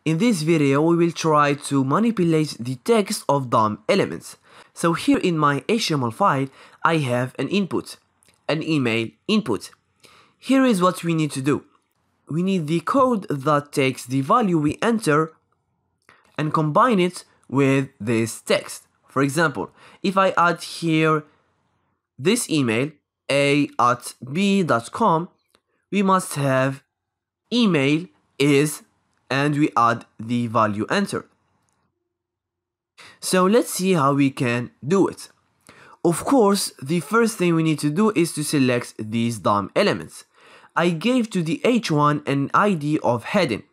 In this video, we will try to manipulate the text of DOM elements. So here in my HTML file, I have an input, an email input. Here is what we need to do. We need the code that takes the value we enter and combine it with this text. For example, if I add here this email, a@b.com, we must have email is, and we add the value entered. So let's see how we can do it. Of course, the first thing we need to do is to select these DOM elements. I gave to the h1 an ID of heading,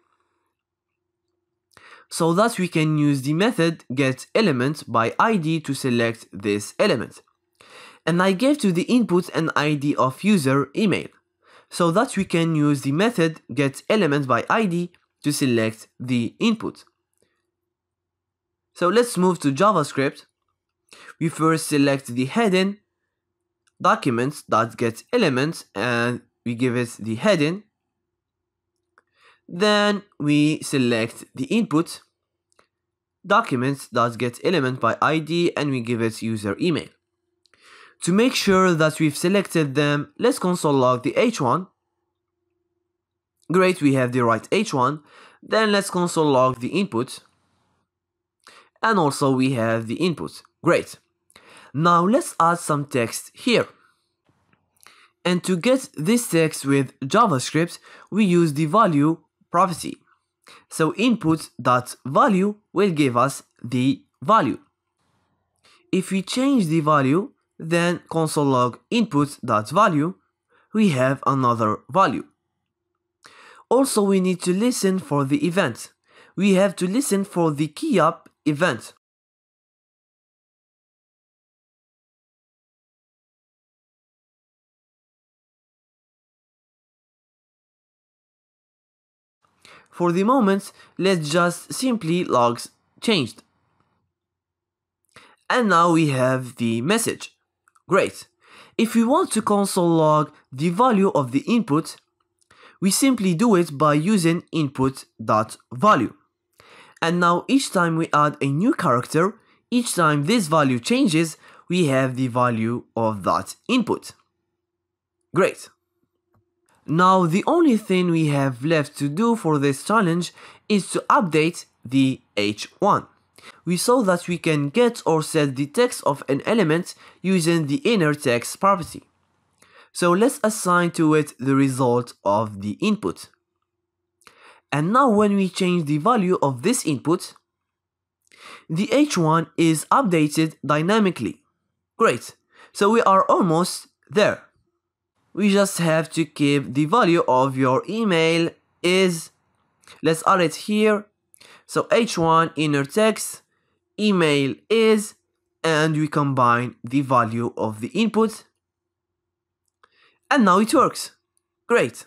so that we can use the method getElementById to select this element. And I gave to the input an ID of user email, so that we can use the method getElementById to select the input. So let's move to JavaScript. We first select the heading documents.getElement and we give it the heading. Then we select the input documents.getElementById and we give it user email. To make sure that we've selected them, let's console log the h1. Great, we have the right h1. Then let's console log the input. And also we have the input. Great. Now let's add some text here. And to get this text with JavaScript, we use the value property. So input.value will give us the value. If we change the value, then console log input.value, we have another value. Also, we need to listen for the event. We have to listen for the keyup event. For the moment, let's just simply logs changed. And now we have the message. Great. If we want to console log the value of the input, we simply do it by using input.value. And now each time we add a new character, each time this value changes, we have the value of that input. Great. Now the only thing we have left to do for this challenge is to update the h1. We saw that we can get or set the text of an element using the inner text property. So let's assign to it the result of the input. And now when we change the value of this input, the h1 is updated dynamically. Great. So we are almost there. We just have to keep the value of your email is, let's add it here. So h1 inner text, email is, and we combine the value of the input. And now it works. Great.